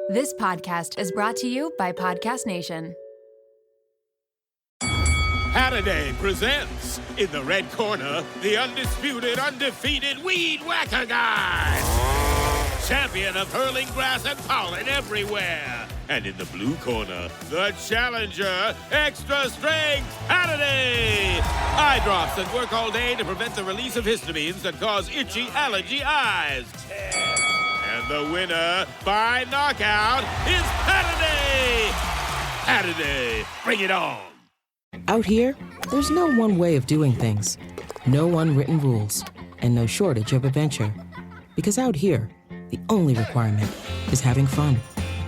This podcast is brought to you by Podcast Nation. Halliday presents, in the red corner, the undisputed, undefeated Weed Whacker Guy. Champion of hurling grass and pollen everywhere. And in the blue corner, the challenger, extra strength Halliday. Eye drops that work all day to prevent the release of histamines that cause itchy allergy eyes. And the winner by knockout is Halliday. Halliday, bring it on. Out here, there's no one way of doing things. No unwritten rules. And no shortage of adventure. Because out here, the only requirement is having fun.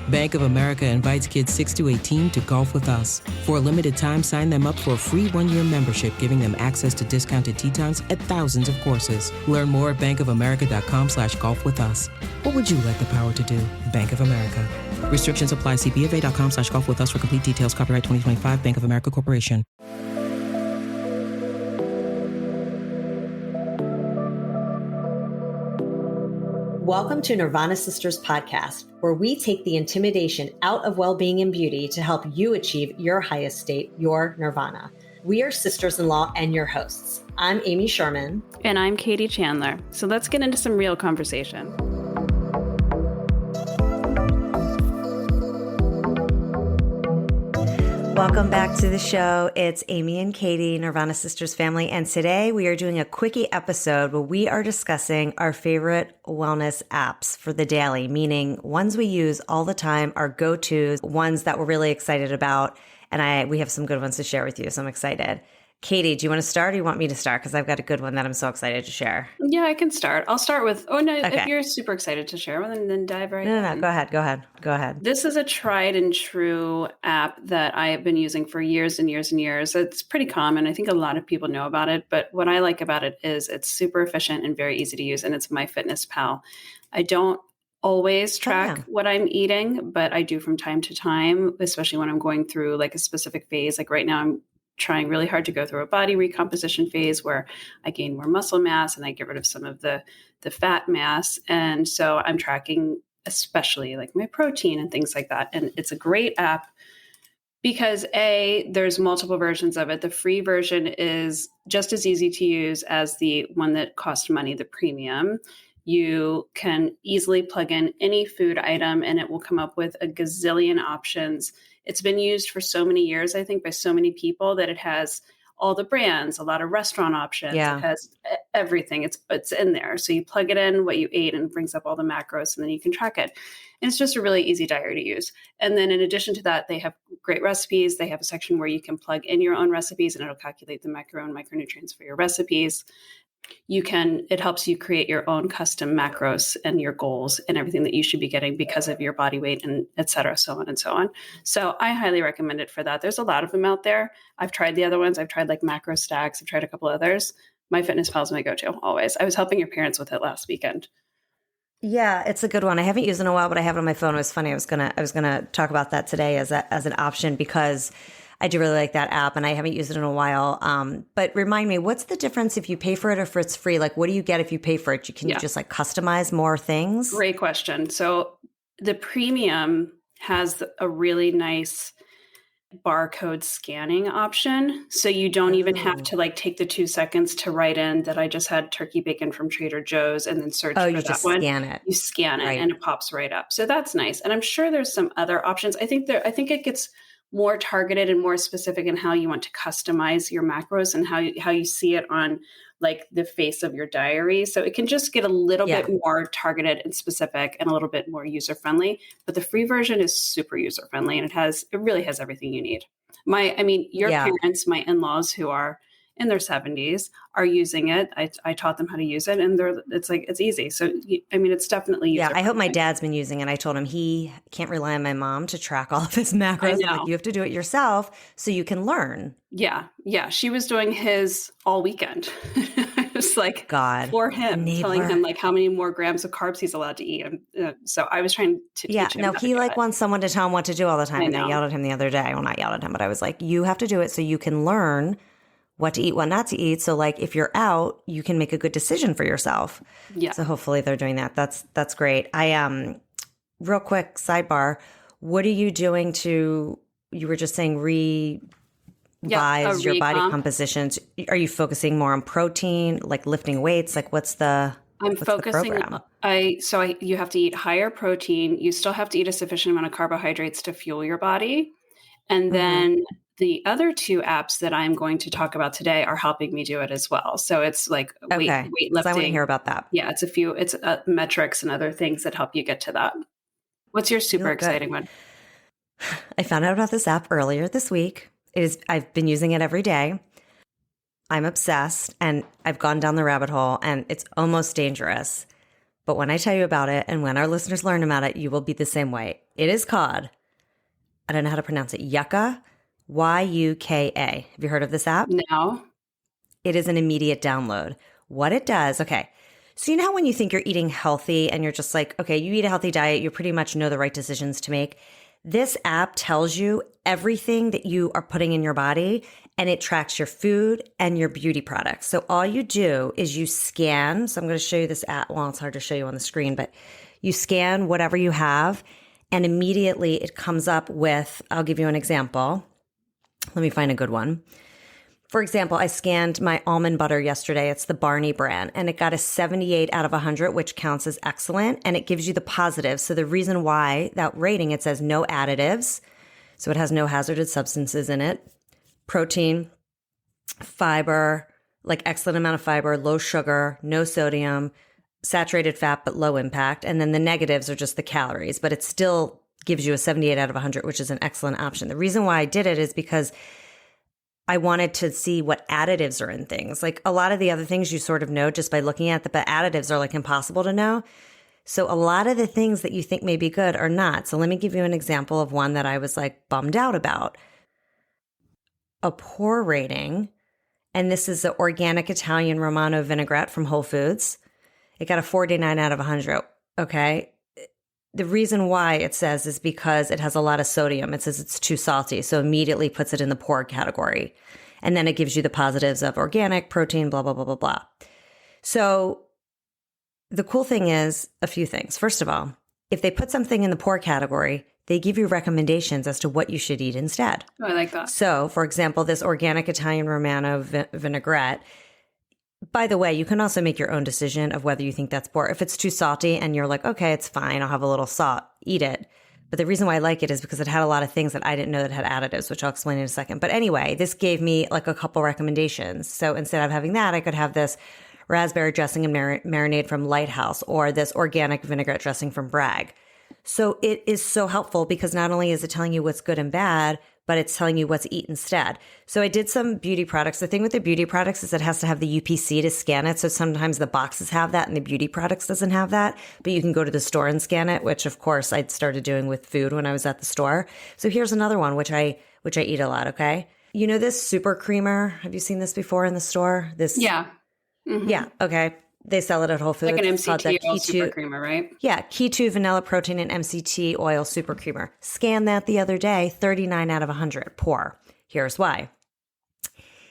Bank of America invites kids 6 to 18 to golf with us. For a limited time, sign them up for a free one-year membership, giving them access to discounted tee times at thousands of courses. Learn more at bankofamerica.com/golf with us. What would you like the power to do? Bank of America. Restrictions apply. See BofA.com/golf with us for complete details. Copyright 2025 Bank of America Corporation. Welcome to Nirvana Sisters Podcast, where we take the intimidation out of well-being and beauty to help you achieve your highest state, your nirvana. We are sisters-in-law and your hosts. I'm Amy Sherman. And I'm Katie Chandler. So let's get into some real conversation. Welcome back to the show. It's Amy and Katie, Nirvana Sisters family. And today we are doing a quickie episode where we are discussing our favorite wellness apps for the daily, meaning ones we use all the time, our go-tos, ones that we're really excited about. And we have some good ones to share with you, so I'm excited. Katie, do you want to start or you want me to start? Because I've got a good one that I'm so excited to share. Yeah, I can start. I'll start with, if you're super excited to share, then dive right in. No, go ahead. This is a tried and true app that I have been using for years and years and years. It's pretty common. I think a lot of people know about it, but what I like about it is it's super efficient and very easy to use, and it's MyFitnessPal. I don't always track what I'm eating, but I do from time to time, especially when I'm going through like a specific phase. Like right now, I'm trying really hard to go through a body recomposition phase where I gain more muscle mass and I get rid of some of the fat mass. And so I'm tracking especially like my protein and things like that. And it's a great app because there's multiple versions of it. The free version is just as easy to use as the one that costs money, the premium. You can easily plug in any food item and it will come up with a gazillion options. It's been used for so many years, I think, by so many people that it has all the brands, a lot of restaurant options. Yeah. It has everything. It's in there. So you plug it in, what you ate, and it brings up all the macros, and then you can track it. And it's just a really easy diary to use. And then in addition to that, they have great recipes. They have a section where you can plug in your own recipes, and it'll calculate the macro and micronutrients for your recipes. It helps you create your own custom macros and your goals and everything that you should be getting because of your body weight and et cetera, so on and so on. So I highly recommend it for that. There's a lot of them out there. I've tried the other ones. I've tried like Macro Stacks. I've tried a couple others. MyFitnessPal is my go-to always. I was helping your parents with it last weekend. Yeah, it's a good one. I haven't used it in a while, but I have it on my phone. It was funny. I was gonna talk about that today as an option because I do really like that app and I haven't used it in a while. But remind me, what's the difference if you pay for it or if it's free? Like, what do you get if you pay for it? Can you just like customize more things? Great question. So the premium has a really nice barcode scanning option. So you don't even have to like take the 2 seconds to write in that I just had turkey bacon from Trader Joe's and then search for that one. You just scan it. You scan it and it pops right up. So that's nice. And I'm sure there's some other options. I think it gets more targeted and more specific in how you want to customize your macros and how you see it on like the face of your diary. So it can just get a little bit more targeted and specific and a little bit more user-friendly, but the free version is super user-friendly and it really has everything you need. Your parents, my in-laws who are in their 70s are using it. I taught them how to use it and it's easy. So, it's definitely user I hope my dad's been using it. I told him he can't rely on my mom to track all of his macros. Like, you have to do it yourself so you can learn. Yeah. She was doing his all weekend. I was like, God, for him, telling him like how many more grams of carbs he's allowed to eat. So I was trying to teach him. No, he wants someone to tell him what to do all the time. And I yelled at him the other day. Well, not yelled at him, but I was like, you have to do it so you can learn what to eat, what not to eat. So like if you're out, you can make a good decision for yourself. Yeah. So hopefully they're doing that. That's great. real quick sidebar, what are you doing to, you were just saying revise your body compositions? Are you focusing more on protein, like lifting weights? Like what's the focusing. You have to eat higher protein. You still have to eat a sufficient amount of carbohydrates to fuel your body. And then the other two apps that I'm going to talk about today are helping me do it as well. So it's like weightlifting. I want to hear about that. Yeah, it's metrics and other things that help you get to that. What's your super exciting one? I found out about this app earlier this week. I've been using it every day. I'm obsessed and I've gone down the rabbit hole and it's almost dangerous. But when I tell you about it and when our listeners learn about it, you will be the same way. It is called, I don't know how to pronounce it, Yuka, Yuka. Have you heard of this app? No. It is an immediate download. What it does, okay. So you know how when you think you're eating healthy and you're just like, okay, you eat a healthy diet, you pretty much know the right decisions to make. This app tells you everything that you are putting in your body and it tracks your food and your beauty products. So all you do is you scan. So I'm going to show you this app. Well, it's hard to show you on the screen, but you scan whatever you have and immediately it comes up with, I'll give you an example. Let me find a good one. For example, I scanned my almond butter yesterday. It's the Barney brand, and it got a 78 out of 100, which counts as excellent, and it gives you the positives. So the reason why that rating, it says no additives. So it has no hazardous substances in it. Protein, fiber, like excellent amount of fiber, low sugar, no sodium, saturated fat, but low impact. And then the negatives are just the calories, but it still gives you a 78 out of 100, which is an excellent option. The reason why I did it is because I wanted to see what additives are in things. Like a lot of the other things you sort of know just by looking at them, but additives are like impossible to know. So a lot of the things that you think may be good are not. So let me give you an example of one that I was like bummed out about. A poor rating, and this is the organic Italian Romano vinaigrette from Whole Foods. It got a 49 out of 100. Okay. The reason why it says is because it has a lot of sodium. It says it's too salty, so immediately puts it in the poor category. And then it gives you the positives of organic, protein, blah, blah, blah, blah, blah. So the cool thing is a few things. First of all, if they put something in the poor category, they give you recommendations as to what you should eat instead. Oh, I like that. So, for example, this organic Italian Romano vinaigrette, by the way, you can also make your own decision of whether you think that's poor. If it's too salty and you're like, okay, it's fine, I'll have a little salt, eat it. But the reason why I like it is because it had a lot of things that I didn't know that had additives, which I'll explain in a second. But anyway, this gave me like a couple recommendations. So instead of having that, I could have this raspberry dressing and marinade from Lighthouse or this organic vinaigrette dressing from Bragg. So it is so helpful because not only is it telling you what's good and bad, but it's telling you what to eat instead. So I did some beauty products. The thing with the beauty products is it has to have the UPC to scan it. So sometimes the boxes have that and the beauty products doesn't have that, but you can go to the store and scan it, which of course I'd started doing with food when I was at the store. So here's another one, which I eat a lot. Okay. You know, this super creamer, have you seen this before in the store? Yeah. Mm-hmm. Yeah. Okay. They sell it at Whole Foods. Like an MCT oil super creamer, right? Yeah, Keto vanilla protein and MCT oil super creamer. Scanned that the other day, 39 out of 100, poor. Here's why.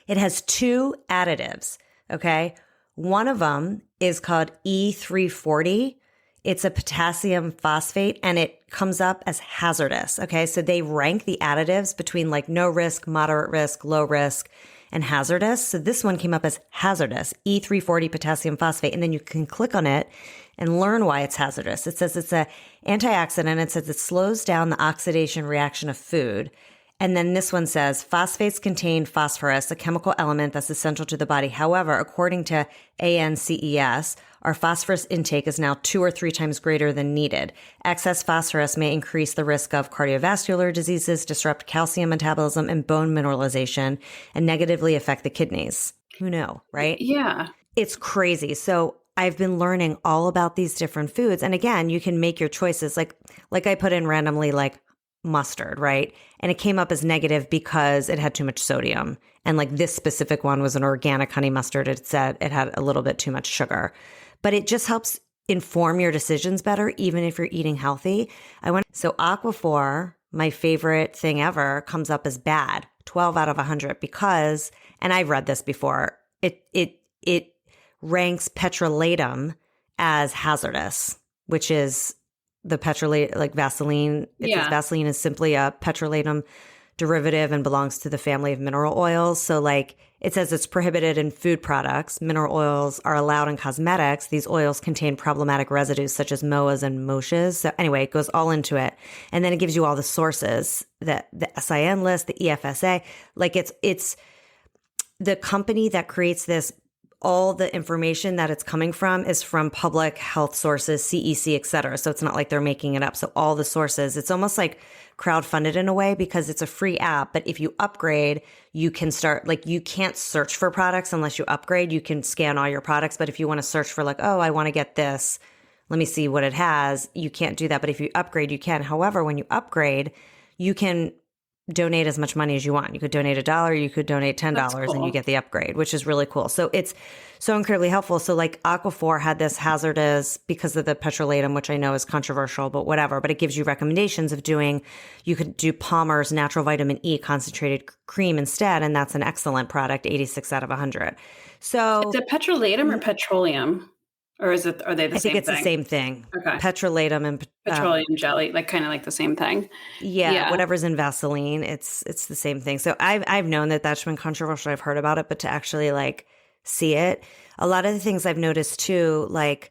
It has 2 additives, okay? One of them is called E340. It's a potassium phosphate and it comes up as hazardous, okay? So they rank the additives between like no risk, moderate risk, low risk, and hazardous. So this one came up as hazardous, E340 potassium phosphate. And then you can click on it and learn why it's hazardous. It says it's an antioxidant. It says it slows down the oxidation reaction of food. And then this one says phosphates contain phosphorus, a chemical element that's essential to the body. However, according to ANCES, our phosphorus intake is now 2 or 3 times greater than needed. Excess phosphorus may increase the risk of cardiovascular diseases, disrupt calcium metabolism and bone mineralization, and negatively affect the kidneys. Who knew, right? Yeah. It's crazy. So I've been learning all about these different foods. And again, you can make your choices. Like I put in randomly like mustard, right? And it came up as negative because it had too much sodium. And like this specific one was an organic honey mustard. It said it had a little bit too much sugar. But it just helps inform your decisions better, even if you're eating healthy. So Aquaphor, my favorite thing ever, comes up as bad, 12 out of 100, because, and I've read this before, it ranks petrolatum as hazardous, which is the petrolate, like Vaseline. It says Vaseline is simply a petrolatum derivative and belongs to the family of mineral oils. So like it says it's prohibited in food products. Mineral oils are allowed in cosmetics. These oils contain problematic residues such as MOAs and MOSHs. So anyway, it goes all into it. And then it gives you all the sources, the SIN list, the EFSA. Like it's the company that creates this, all the information that it's coming from is from public health sources, CEC, et cetera. So it's not like they're making it up. So all the sources, it's almost like crowdfunded in a way because it's a free app. But if you upgrade, you can start, like you can't search for products unless you upgrade. You can scan all your products. But if you want to search for like, oh, I want to get this, let me see what it has, you can't do that. But if you upgrade, you can. However, when you upgrade, you can donate as much money as you want. You could donate $1, you could donate $10 and you get the upgrade, which is really cool. So it's so incredibly helpful. So like Aquaphor had this hazardous because of the petrolatum, which I know is controversial, but whatever. But it gives you recommendations of doing, you could do Palmer's natural vitamin E concentrated cream instead. And that's an excellent product, 86 out of 100. So is it petrolatum or petroleum? Or are they the same thing? I think it's the same thing. Okay. Petrolatum and petroleum jelly, like kind of like the same thing. Yeah, whatever's in Vaseline, it's the same thing. So I've known that that's been controversial. I've heard about it, but to actually like see it, a lot of the things I've noticed too, like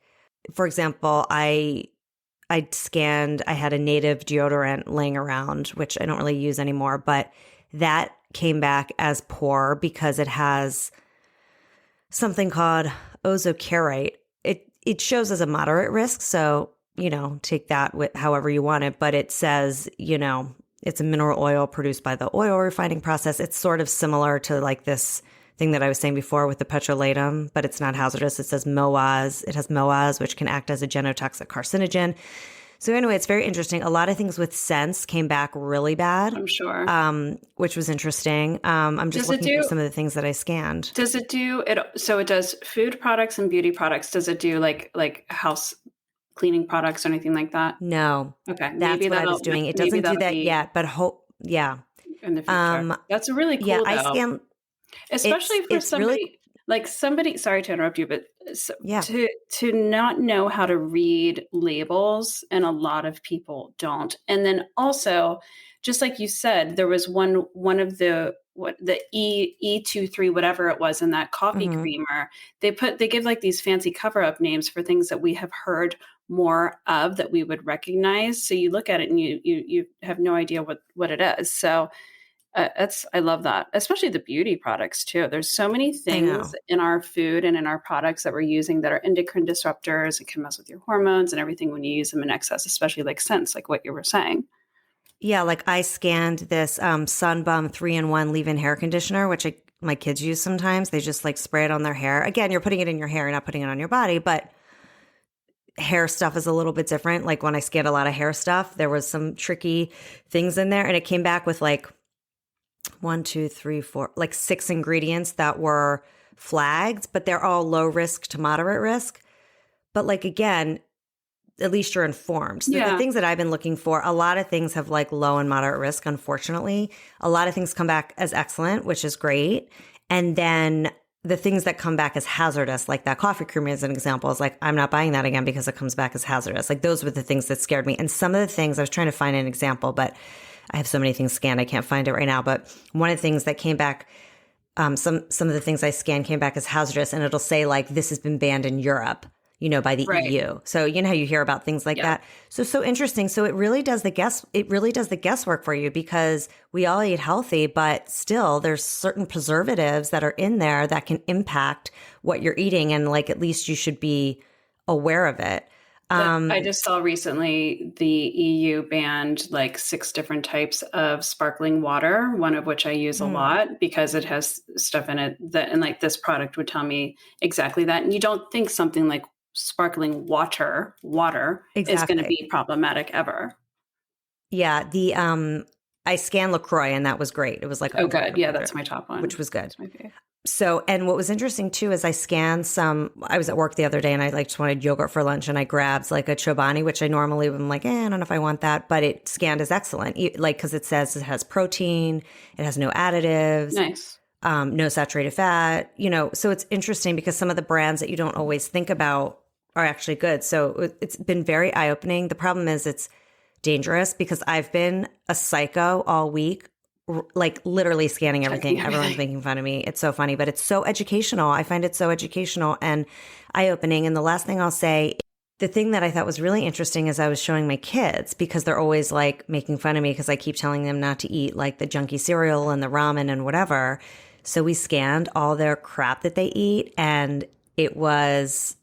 for example, I scanned, I had a native deodorant laying around, which I don't really use anymore, but that came back as poor because it has something called ozocarite. It shows as a moderate risk. So, you know, take that with however you want it. But it says, you know, it's a mineral oil produced by the oil refining process. It's sort of similar to like this thing that I was saying before with the petrolatum, but it's not hazardous. It says MOAs. It has MOAs, which can act as a genotoxic carcinogen. So anyway, it's very interesting. A lot of things with scents came back really bad. I'm sure. Which was interesting. I'm just looking through some of the things that I scanned. Does it do it? So it does food products and beauty products. Does it do like house cleaning products or anything like that? No. Okay. That's what I was doing. It doesn't do that yet, but yeah. In the future. That's really cool. Yeah, I scan. Especially for somebody. Really, like somebody, sorry to interrupt you, but to not know how to read labels, and a lot of people don't. And then also, just like you said, there was one of the E23 whatever it was in that coffee creamer. They give like these fancy cover up names for things that we have heard more of that we would recognize. So you look at it and you have no idea what it is. So. I love that, especially the beauty products too. There's so many things in our food and in our products that we're using that are endocrine disruptors. It can mess with your hormones and everything when you use them in excess, especially like scents, like what you were saying. Yeah, like I scanned this Sunbum 3-in-1 leave-in hair conditioner, which my kids use sometimes. They just like spray it on their hair. Again, you're putting it in your hair, you're not putting it on your body, but hair stuff is a little bit different. Like when I scanned a lot of hair stuff, there was some tricky things in there, and it came back with like 1, 2, 3, 4, like 6 ingredients that were flagged, but they're all low risk to moderate risk. But like, again, at least you're informed. So the things that I've been looking for, a lot of things have like low and moderate risk, unfortunately. A lot of things come back as excellent, which is great. And then the things that come back as hazardous, like that coffee creamer as an example, is like, I'm not buying that again because it comes back as hazardous. Like those were the things that scared me. And some of the things, I was trying to find an example, but I have so many things scanned, I can't find it right now. But one of the things that came back, some of the things I scanned came back as hazardous, and it'll say like, this has been banned in Europe, you know, by the EU. So you know how you hear about things like that. So interesting. So it really does the guesswork for you, because we all eat healthy, but still there's certain preservatives that are in there that can impact what you're eating, and like at least you should be aware of it. I just saw recently the EU banned like 6 different types of sparkling water, one of which I use a lot because it has stuff in it that, and like this product would tell me exactly that. And you don't think something like sparkling water is going to be problematic ever. Yeah. I scanned LaCroix, and that was great. It was like, oh, good. Yeah, that's my top one. Which was good. So, and what was interesting too is I scanned I was at work the other day and I like just wanted yogurt for lunch, and I grabbed like a Chobani, which I normally am like, I don't know if I want that, but it scanned as excellent. Like, cause it says it has protein, it has no additives. Nice. No saturated fat, you know, so it's interesting because some of the brands that you don't always think about are actually good. So it's been very eye-opening. The problem is it's dangerous because I've been a psycho all week, like literally scanning everything. Everyone's making fun of me. It's so funny, but it's so educational. I find it so educational and eye-opening. And the last thing I'll say, the thing that I thought was really interesting is I was showing my kids because they're always like making fun of me because I keep telling them not to eat like the junky cereal and the ramen and whatever. So we scanned all their crap that they eat and it was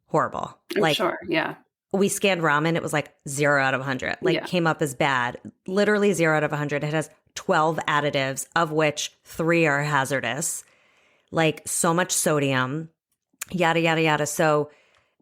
horrible. I'm sure. Yeah. We scanned ramen. It was like 0 out of 100. Like came up as bad. Literally 0 out of 100. It has 12 additives, of which 3 are hazardous. Like so much sodium, yada, yada, yada. So,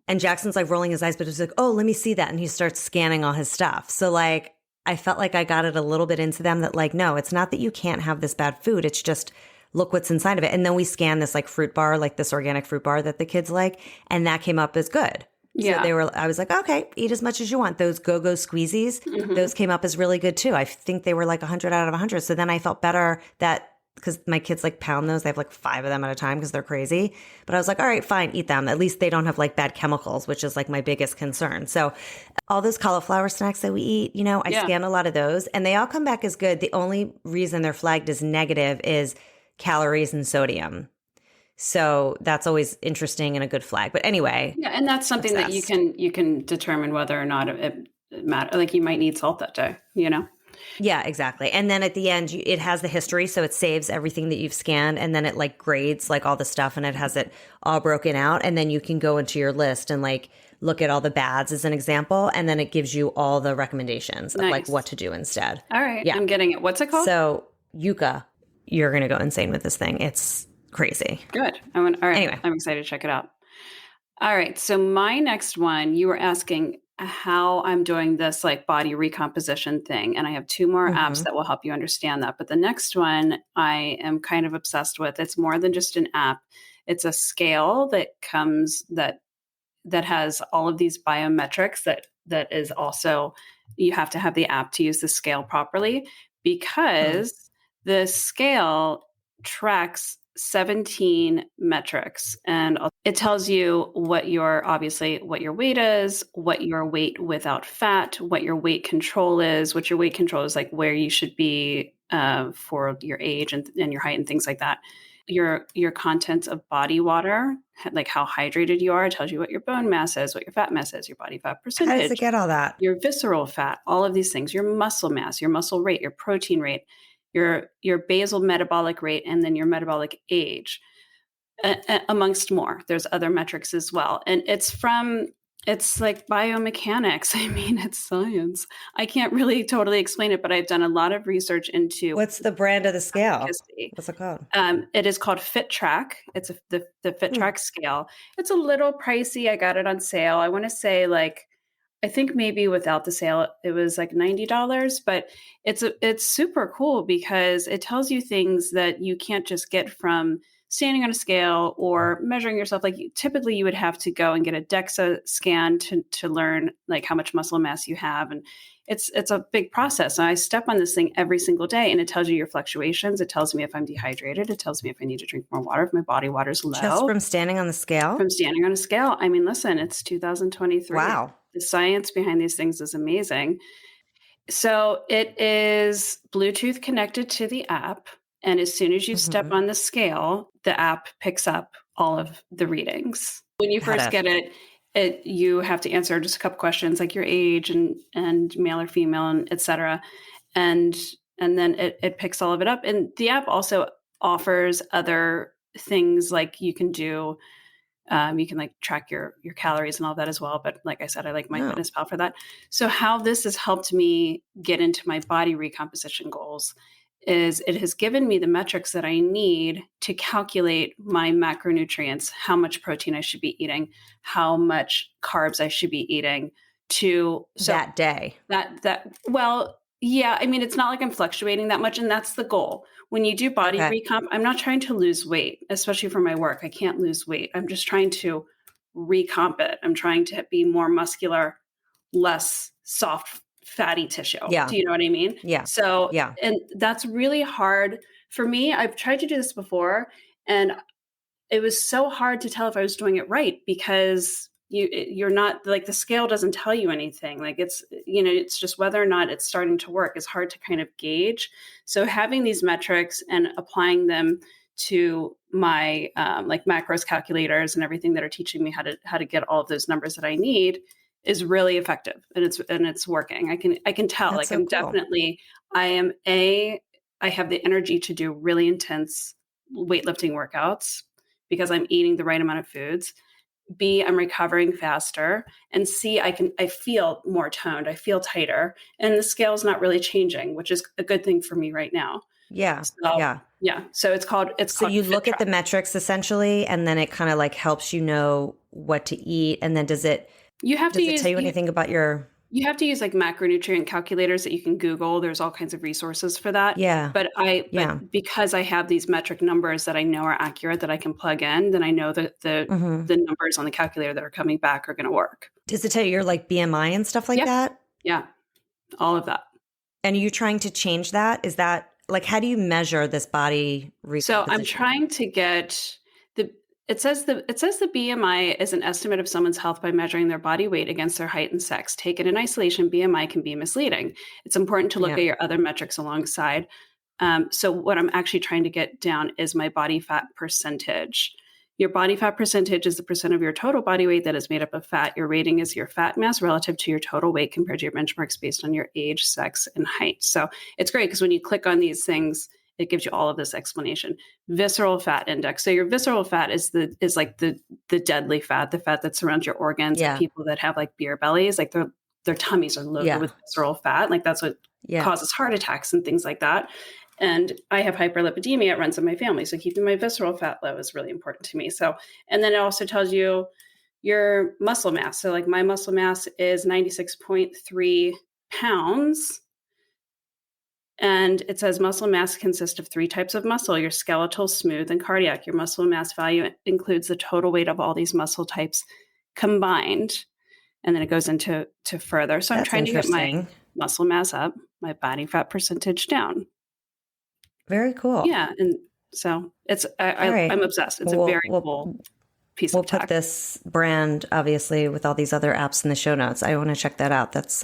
and Jackson's like rolling his eyes, but he's like, oh, let me see that. And he starts scanning all his stuff. So like, I felt like I got it a little bit into them that like, no, it's not that you can't have this bad food. It's just look what's inside of it. And then we scanned this like fruit bar, like this organic fruit bar that the kids like. And that came up as good. Yeah. So I was like, okay, eat as much as you want. Those go-go squeezies, those came up as really good too. I think they were like 100 out of 100. So then I felt better that because my kids like pound those. They have like 5 of them at a time because they're crazy. But I was like, all right, fine, eat them. At least they don't have like bad chemicals, which is like my biggest concern. So all those cauliflower snacks that we eat, you know, I scan a lot of those and they all come back as good. The only reason they're flagged as negative is calories and sodium. So that's always interesting and a good flag. But anyway. Yeah. And that's something that you can determine whether or not it matters. Like you might need salt that day, you know? Yeah, exactly. And then at the end, it has the history. So it saves everything that you've scanned and then it like grades like all the stuff and it has it all broken out. And then you can go into your list and like look at all the bads as an example. And then it gives you all the recommendations of like what to do instead. All right. Yeah. I'm getting it. What's it called? So Yuka, you're going to go insane with this thing. It's crazy. Good. All right. Anyway. I'm excited to check it out. All right. So my next one, you were asking how I'm doing this like body recomposition thing. And I have 2 more apps that will help you understand that. But the next one I am kind of obsessed with. It's more than just an app. It's a scale that comes that has all of these biometrics that is also, you have to have the app to use the scale properly because the scale tracks 17 metrics and it tells you what your weight is, what your weight without fat, what your weight control is, what your weight control is like where you should be for your age and your height and things like that. Your contents of body water, like how hydrated you are, it tells you what your bone mass is, what your fat mass is, your body fat percentage. How does it get all that? Your visceral fat, all of these things, your muscle mass, your muscle rate, your protein rate, your basal metabolic rate, and then your metabolic age, amongst more. There's other metrics as well. And it's like biomechanics. I mean, it's science. I can't really totally explain it, but I've done a lot of research into. What's the brand of the scale? Efficacy. What's it called? It is called FitTrack. It's the FitTrack scale. It's a little pricey. I got it on sale. I want to say I think maybe without the sale, it was like $90, but it's super cool because it tells you things that you can't just get from standing on a scale or measuring yourself. Like typically you would have to go and get a DEXA scan to learn like how much muscle mass you have. And it's a big process. And I step on this thing every single day and it tells you your fluctuations. It tells me if I'm dehydrated. It tells me if I need to drink more water, if my body water's low. Just from standing on the scale? From standing on a scale. I mean, listen, it's 2023. Wow. The science behind these things is amazing. So it is Bluetooth connected to the app. And as soon as you step on the scale, the app picks up all of the readings. When you first get it, you have to answer just a couple questions like your age and male or female and et cetera. And then it picks all of it up. And the app also offers other things like you can do. You can like track your calories and all that as well. But like I said, I like MyFitnessPal for that. So how this has helped me get into my body recomposition goals is it has given me the metrics that I need to calculate my macronutrients, how much protein I should be eating, how much carbs I should be eating that day. Well, yeah, I mean, it's not like I'm fluctuating that much. And that's the goal. When you do body recomp, I'm not trying to lose weight, especially for my work. I can't lose weight. I'm just trying to recomp it. I'm trying to be more muscular, less soft, fatty tissue. Yeah. Do you know what I mean? Yeah. So, and that's really hard for me. I've tried to do this before and it was so hard to tell if I was doing it right because you're not like, the scale doesn't tell you anything. Like it's, it's just whether or not it's starting to work is hard to kind of gauge. So having these metrics and applying them to my like macros calculators and everything that are teaching me how to get all of those numbers that I need is really effective, and it's working. I can tell. That's like I'm cool. definitely, I have the energy to do really intense weightlifting workouts because I'm eating the right amount of foods. B, I'm recovering faster, and C, I feel more toned. I feel tighter, and the scale's not really changing, which is a good thing for me right now. Yeah. So, yeah. So it's called So you look at the FitTrack. metrics essentially, and then it kind of like helps you know what to eat. And then does it tell you anything about your... You have to use like macronutrient calculators that you can Google. There's all kinds of resources for that. Yeah. But because I have these metric numbers that I know are accurate that I can plug in, then I know that the numbers on the calculator that are coming back are going to work. Does it tell you your like BMI and stuff like that? Yeah. All of that. And are you trying to change that? Is that like, how do you measure this body recomposition? So I'm trying to get it says the BMI is an estimate of someone's health by measuring their body weight against their height and sex. Taken in isolation, BMI can be misleading. It's important to look at your other metrics alongside. So what I'm actually trying to get down is my body fat percentage. Your body fat percentage is the percent of your total body weight that is made up of fat. Your rating is your fat mass relative to your total weight compared to your benchmarks based on your age, sex, and height. So it's great because when you click on these things, it gives you all of this explanation. Visceral fat index. So your visceral fat is like the deadly fat, the fat that surrounds your organs. Yeah. People that have like beer bellies, like their tummies are loaded with visceral fat. Like that's what causes heart attacks and things like that. And I have hyperlipidemia. It runs in my family. So keeping my visceral fat low is really important to me. So, and then it also tells you your muscle mass. So like my muscle mass is 96.3 pounds. And it says muscle mass consists of 3 types of muscle: your skeletal, smooth, and cardiac. Your muscle mass value includes the total weight of all these muscle types combined. And then it goes into further. So I'm trying to get my muscle mass up, my body fat percentage down. Very cool. Yeah. And so I'm obsessed. It's a very cool piece of tech. We'll put this brand, obviously, with all these other apps in the show notes. I want to check that out. That's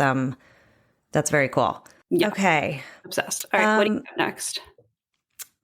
very cool. Yeah. Okay. Obsessed. All right. What do you got next?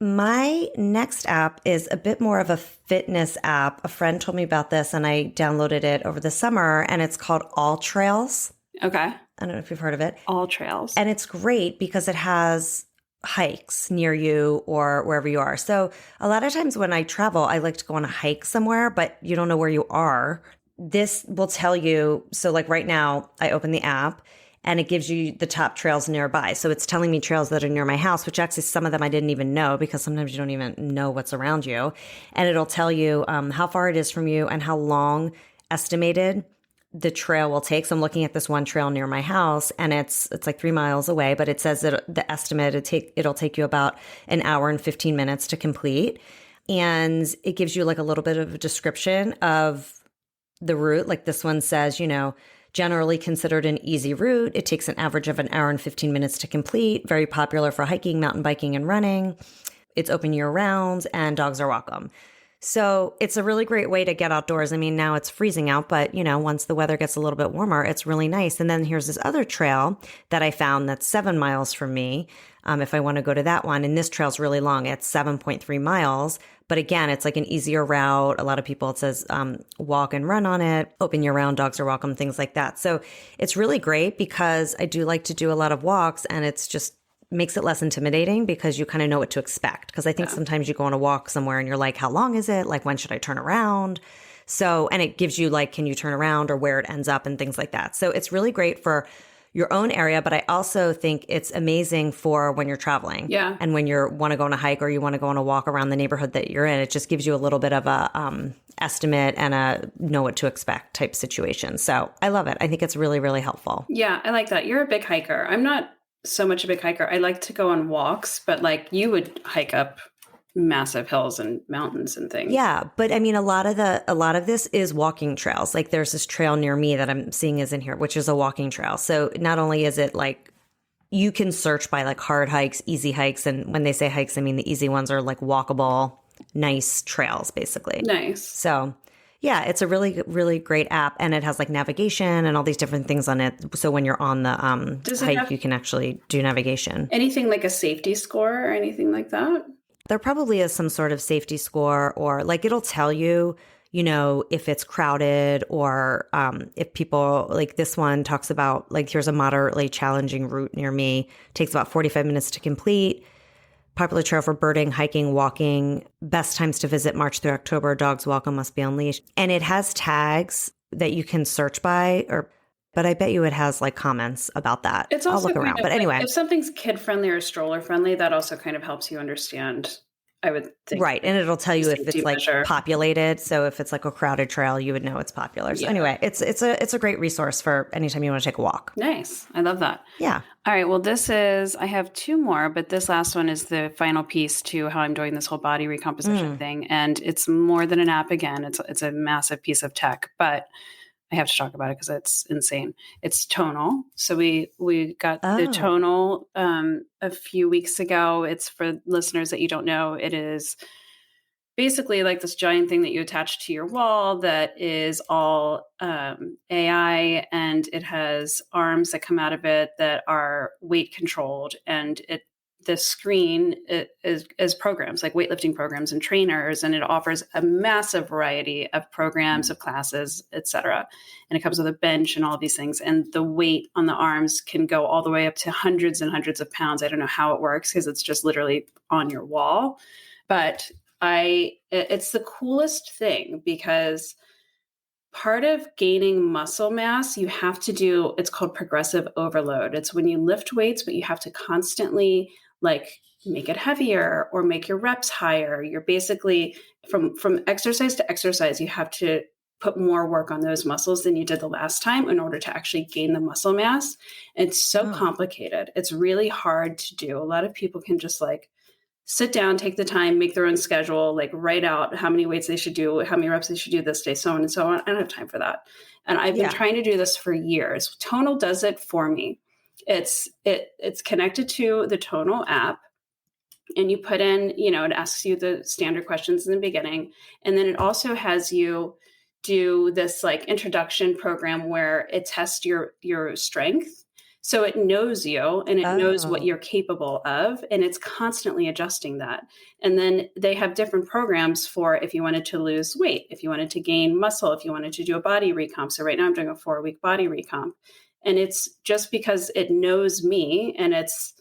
My next app is a bit more of a fitness app. A friend told me about this and I downloaded it over the summer, and it's called All Trails. Okay. I don't know if you've heard of it. All Trails. And it's great because it has hikes near you or wherever you are. So a lot of times when I travel, I like to go on a hike somewhere, but you don't know where you are. This will tell you. So like right now, I open the app and it gives you the top trails nearby. So it's telling me trails that are near my house, which actually some of them I didn't even know, because sometimes you don't even know what's around you. And it'll tell you how far it is from you and how long estimated the trail will take. So I'm looking at this one trail near my house, and it's like 3 miles away, but it says that the estimate it'll take you about an hour and 15 minutes to complete. And it gives you like a little bit of a description of the route. Like this one says, generally considered an easy route. It takes an average of an hour and 15 minutes to complete. Very popular for hiking, mountain biking, and running. It's open year round, and dogs are welcome. So it's a really great way to get outdoors. I mean, now it's freezing out, but once the weather gets a little bit warmer, it's really nice. And then here's this other trail that I found that's 7 miles from me. If I want to go to that one, and this trail's really long, it's 7.3 miles. But again, it's like an easier route. A lot of people, it says walk and run on it, open year round, dogs are welcome, things like that. So it's really great because I do like to do a lot of walks, and it's just makes it less intimidating because you kind of know what to expect. Because I think sometimes you go on a walk somewhere and you're like, how long is it? Like, when should I turn around? So, and it gives you like, can you turn around, or where it ends up and things like that. So it's really great for your own area, but I also think it's amazing for when you're traveling. Yeah. And when you want to go on a hike or you want to go on a walk around the neighborhood that you're in, it just gives you a little bit of a estimate and a know what to expect type situation. So I love it. I think it's really, really helpful. Yeah, I like that. You're a big hiker. I'm not so much a big hiker. I like to go on walks, but like you would hike up massive hills and mountains and things. Yeah, but I mean, a lot of this is walking trails. Like there's this trail near me that I'm seeing is in here, which is a walking trail. So not only is it like, you can search by like hard hikes, easy hikes, and when they say hikes, I mean the easy ones are like walkable, nice trails, basically. Nice. So Yeah, it's a really, really great app, and it has like navigation and all these different things on it. So when you're on the hike, you can actually do navigation. Anything like a safety score or anything like that? There probably is some sort of safety score, or like it'll tell you, if it's crowded, or if people, like this one talks about like, here's a moderately challenging route near me. Takes about 45 minutes to complete. Popular trail for birding, hiking, walking. Best times to visit: March through October. Dogs welcome, must be on leash. And it has tags that you can search by, but I bet you it has like comments about that. It's also I'll look around. But like, anyway, if something's kid friendly or stroller friendly, that also kind of helps you understand, I would think. Right. And it'll tell you if it's like measure. populated. So if it's like a crowded trail, you would know it's popular. So anyway, it's a great resource for anytime you want to take a walk. Nice. I love that. Yeah. All right. Well, I have two more, but this last one is the final piece to how I'm doing this whole body recomposition thing. And it's more than an app again. It's a massive piece of tech, but I have to talk about it because it's insane. It's tonal. So we got the tonal a few weeks ago. It's for listeners that you don't know. It is basically like this giant thing that you attach to your wall that is all AI, and it has arms that come out of it that are weight controlled, and the screen is programs like weightlifting programs and trainers, and it offers a massive variety of programs, of classes, etc. And it comes with a bench and all these things, and the weight on the arms can go all the way up to hundreds and hundreds of pounds. I don't know how it works because it's just literally on your wall, but it's the coolest thing because part of gaining muscle mass, you have to do, it's called progressive overload. It's when you lift weights, but you have to constantly like make it heavier or make your reps higher. You're basically from exercise to exercise, you have to put more work on those muscles than you did the last time in order to actually gain the muscle mass. It's so complicated. It's really hard to do. A lot of people can just like sit down, take the time, make their own schedule, like write out how many weights they should do, how many reps they should do this day, so on and so on. I don't have time for that. And I've been trying to do this for years. Tonal does it for me. It's connected to the Tonal app, and you put in, it asks you the standard questions in the beginning. And then it also has you do this like introduction program where it tests your strength. So it knows you and it knows what you're capable of, and it's constantly adjusting that. And then they have different programs for if you wanted to lose weight, if you wanted to gain muscle, if you wanted to do a body recomp. So right now I'm doing a 4-week body recomp, and it's just because it knows me, and it's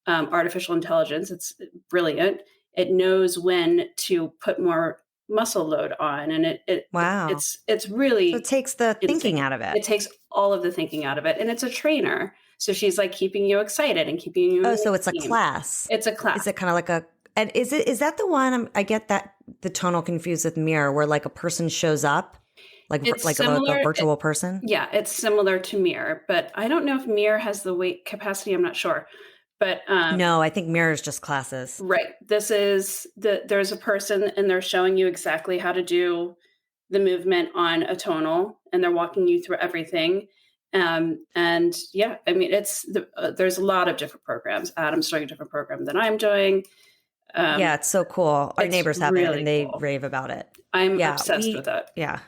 artificial intelligence. It's brilliant. It knows when to put more muscle load on, and it's really, so it takes the thinking out of it. It takes all of the thinking out of it, and it's a trainer. So she's like keeping you excited and keeping you. Oh, so it's a class. It's a class. Is it kind of like and is that the one? I get that the Tonal confused with Mirror, where like a person shows up, like a virtual person. Yeah, it's similar to Mirror, but I don't know if Mirror has the weight capacity. I'm not sure. But no, I think Mirror is just classes. Right. This is there's a person, and they're showing you exactly how to do the movement on a Tonal, and they're walking you through everything. And yeah, I mean, there's a lot of different programs. Adam's doing a different program than I'm doing. Yeah, it's so cool. Our neighbors have it, and they rave about it. I'm obsessed with it. Yeah.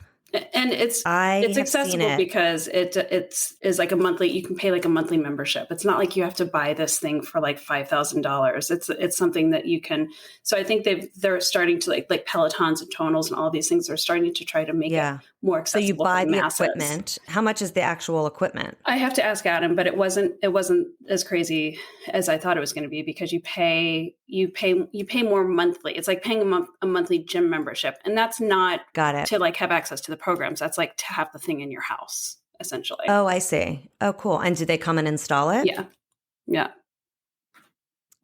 And it's accessible because it's like a monthly, you can pay like a monthly membership. It's not like you have to buy this thing for like $5,000. It's something that you can. So I think they're starting to like Pelotons and Tonals and all these things are starting to try to make it more accessible. So you buy the masses. Equipment. How much is the actual equipment? I have to ask Adam, but it wasn't as crazy as I thought it was going to be because you pay more monthly. It's like paying a monthly gym membership, and that's not to like have access to the programs. That's like to have the thing in your house, essentially. Oh, I see. Oh, cool. And do they come and install it? Yeah.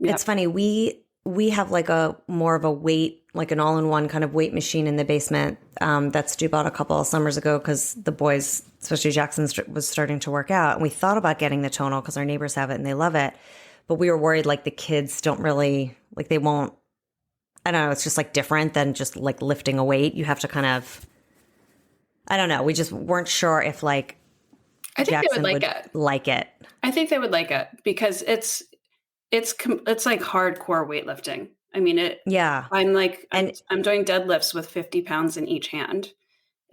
It's funny. We have like a more of a weight, like an all-in-one kind of weight machine in the basement that Stu bought a couple of summers ago because the boys, especially Jackson, was starting to work out. And we thought about getting the Tonal because our neighbors have it and they love it. But we were worried like the kids don't really, like they won't, I don't know, it's just like different than just like lifting a weight. You have to kind of, I don't know. We just weren't sure if like Jackson they would like it. I think they would like it because it's like hardcore weightlifting. I mean, I'm doing deadlifts with 50 pounds in each hand.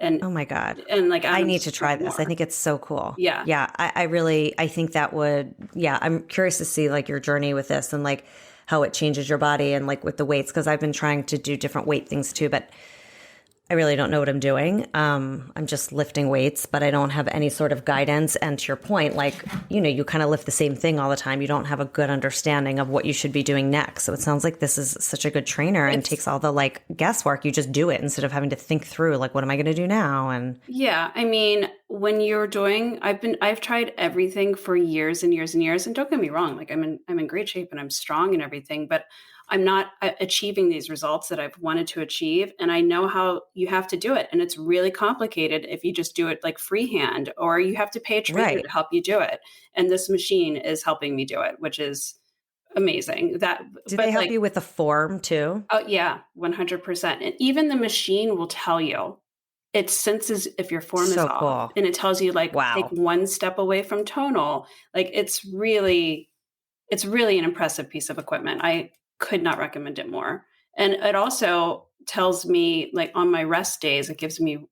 And oh my God. and like I need to try this. I think it's so cool. Yeah. Yeah. I think that would, I'm curious to see like your journey with this and like how it changes your body and like with the weights. Cause I've been trying to do different weight things too, but I really don't know what I'm doing. I'm just lifting weights, but I don't have any sort of guidance. And to your point, like, you kind of lift the same thing all the time. You don't have a good understanding of what you should be doing next. So it sounds like this is such a good trainer and takes all the like guesswork. You just do it instead of having to think through like, what am I going to do now? And yeah, I mean, when you're doing, I've tried everything for years and years and years. And don't get me wrong, like I'm in great shape and I'm strong and everything, but I'm not achieving these results that I've wanted to achieve. And I know how you have to do it. And it's really complicated if you just do it like freehand, or you have to pay a trainer to help you do it. And this machine is helping me do it, which is amazing. Do they help you with the form too? Oh yeah, 100%. And even the machine will tell you. It senses if your form is off, cool. And it tells you like, take one step away from tonal. Like it's really an impressive piece of equipment. I could not recommend it more. And it also tells me like on my rest days, it gives me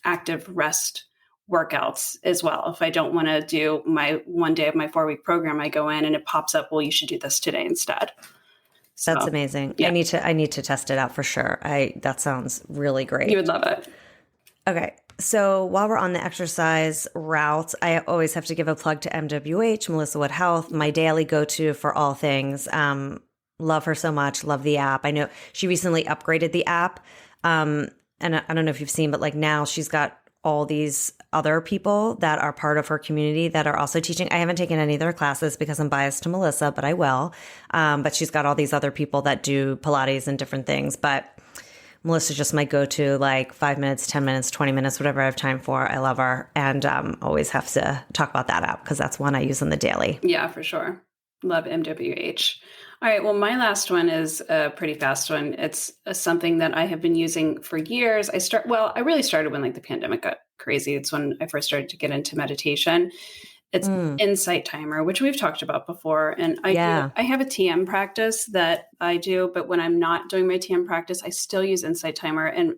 active rest workouts as well. If I don't want to do my one day of my 4-week program, I go in and it pops up, well, you should do this today instead. So, that's amazing. Yeah. I need to test it out for sure. That sounds really great. You would love it. Okay. So while we're on the exercise route, I always have to give a plug to MWH, Melissa Wood Health, my daily go-to for all things. Love her so much. Love the app. I know she recently upgraded the app. And I don't know if you've seen, but like now she's got all these other people that are part of her community that are also teaching. I haven't taken any of their classes because I'm biased to Melissa, but I will. But she's got all these other people that do Pilates and different things. But Melissa's just my go-to, like 5 minutes, 10 minutes, 20 minutes, whatever I have time for. I love her. And always have to talk about that app because that's one I use on the daily. Yeah, for sure. Love MWH. All right. Well, my last one is a pretty fast one. It's something that I have been using for years. I really started when like the pandemic got crazy. It's when I first started to get into meditation. It's Insight Timer, which we've talked about before. And I have a TM practice that I do, but when I'm not doing my TM practice, I still use Insight Timer. And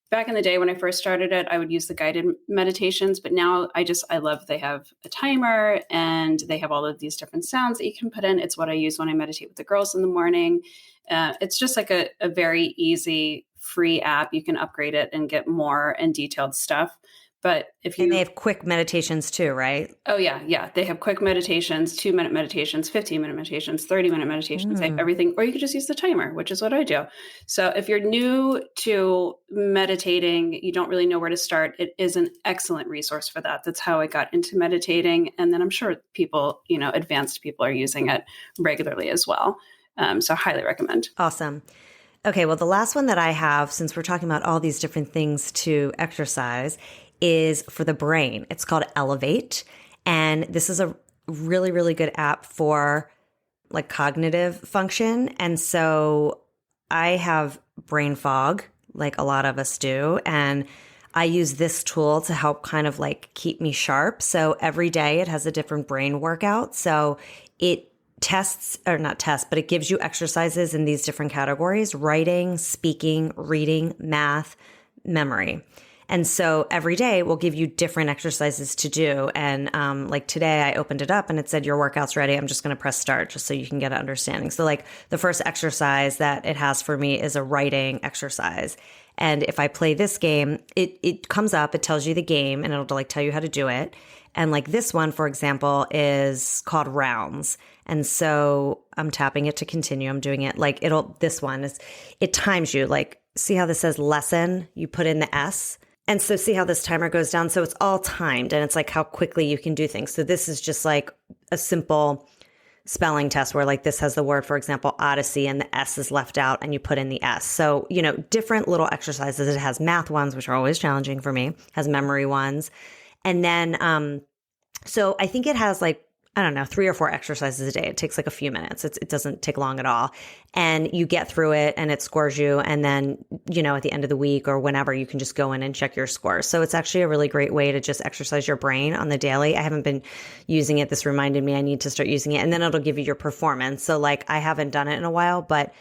back in the day when I first started it, I would use the guided meditations, but now I love they have a timer and they have all of these different sounds that you can put in. It's what I use when I meditate with the girls in the morning. It's just like a very easy, free app. You can upgrade it and get more and detailed stuff. But and they have quick meditations too, right? Oh yeah. Yeah. They have quick meditations, 2-minute meditations, 15-minute meditations, 30-minute meditations, they have everything, or you can just use the timer, which is what I do. So if you're new to meditating, you don't really know where to start, it is an excellent resource for that. That's how I got into meditating. And then I'm sure people, advanced people are using it regularly as well. So highly recommend. Awesome. Okay. Well, the last one that I have, since we're talking about all these different things to exercise, is for the brain. It's called Elevate. And this is a really, really good app for like cognitive function. And so I have brain fog, like a lot of us do. And I use this tool to help kind of like keep me sharp. So every day it has a different brain workout. So it it gives you exercises in these different categories: writing, speaking, reading, math, memory. And so every day we'll give you different exercises to do. And like today I opened it up and it said, your workout's ready. I'm just going to press start just so you can get an understanding. So like the first exercise that it has for me is a writing exercise. And if I play this game, it comes up, it tells you the game and it'll like tell you how to do it. And like this one, for example, is called rounds. And so I'm tapping it to continue. I'm doing it like it times you. Like, see how this says lesson? You put in the S. And so see how this timer goes down? So it's all timed and it's like how quickly you can do things. So this is just like a simple spelling test where like this has the word, for example, Odyssey, and the S is left out and you put in the S. So, different little exercises. It has math ones, which are always challenging for me, has memory ones. And then, so I think it has like, 3 or 4 exercises a day. It takes like a few minutes. It doesn't take long at all. And you get through it and it scores you. And then, at the end of the week or whenever, you can just go in and check your scores. So it's actually a really great way to just exercise your brain on the daily. I haven't been using it. This reminded me I need to start using it. And then it'll give you your performance. So like I haven't done it in a while, but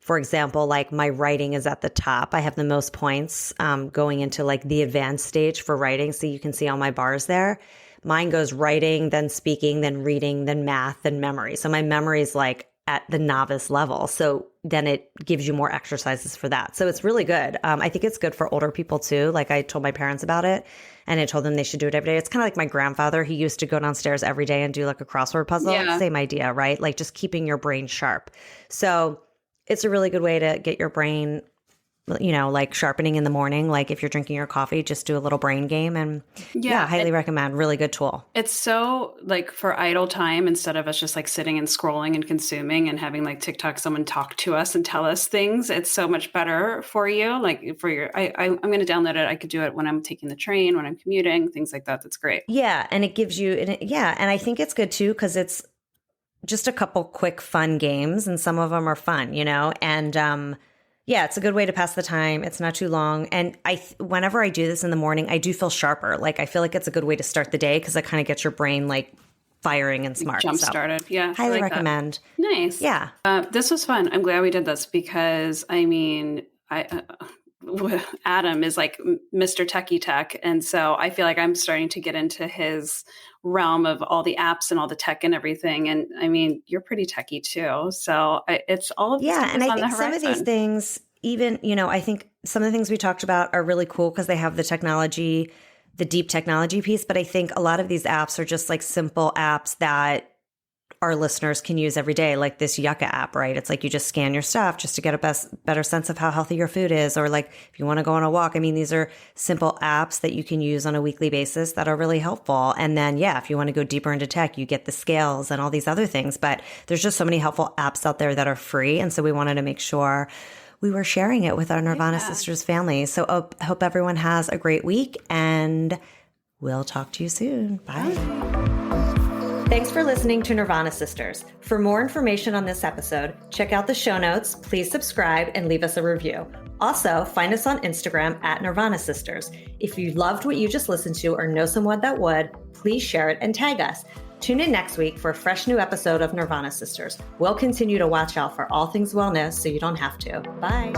For example, like my writing is at the top. I have the most points going into like the advanced stage for writing. So you can see all my bars there. Mine goes writing, then speaking, then reading, then math, then memory. So my memory is like at the novice level. So then it gives you more exercises for that. So it's really good. I think it's good for older people too. Like I told my parents about it and I told them they should do it every day. It's kind of like my grandfather. He used to go downstairs every day and do like a crossword puzzle. Yeah. Same idea, right? Like just keeping your brain sharp. So it's a really good way to get your brain, like sharpening in the morning. Like if you're drinking your coffee, just do a little brain game and highly recommend. Really good tool. It's so like for idle time, instead of us just like sitting and scrolling and consuming and having like TikTok, someone talk to us and tell us things. It's so much better for you. Like for your, I'm going to download it. I could do it when I'm taking the train, when I'm commuting, things like that. That's great. Yeah. And it gives you, and I think it's good too, because it's just a couple quick fun games and some of them are fun, and it's a good way to pass the time. It's not too long. And whenever I do this in the morning, I do feel sharper. Like I feel like it's a good way to start the day because it kind of gets your brain like firing and smart. Jump started. Yeah. Highly recommend. That. Nice. Yeah. This was fun. I'm glad we did this because Adam is like Mr. Techie Tech. And so I feel like I'm starting to get into his realm of all the apps and all the tech and everything. And I mean, you're pretty techie too. So it's all of this. Yeah. And I think some of these things, even, I think some of the things we talked about are really cool because they have the technology, the deep technology piece. But I think a lot of these apps are just like simple apps that our listeners can use every day, like this Yucca app, right? It's like you just scan your stuff just to get a better sense of how healthy your food is. Or like if you want to go on a walk, I mean, these are simple apps that you can use on a weekly basis that are really helpful. And then, if you want to go deeper into tech, you get the scales and all these other things. But there's just so many helpful apps out there that are free. And so we wanted to make sure we were sharing it with our Nirvana Sisters family. So hope everyone has a great week and we'll talk to you soon. Bye. Thanks for listening to Nirvana Sisters. For more information on this episode, check out the show notes, please subscribe, and leave us a review. Also, find us on Instagram at Nirvana Sisters. If you loved what you just listened to or know someone that would, please share it and tag us. Tune in next week for a fresh new episode of Nirvana Sisters. We'll continue to watch out for all things wellness so you don't have to. Bye.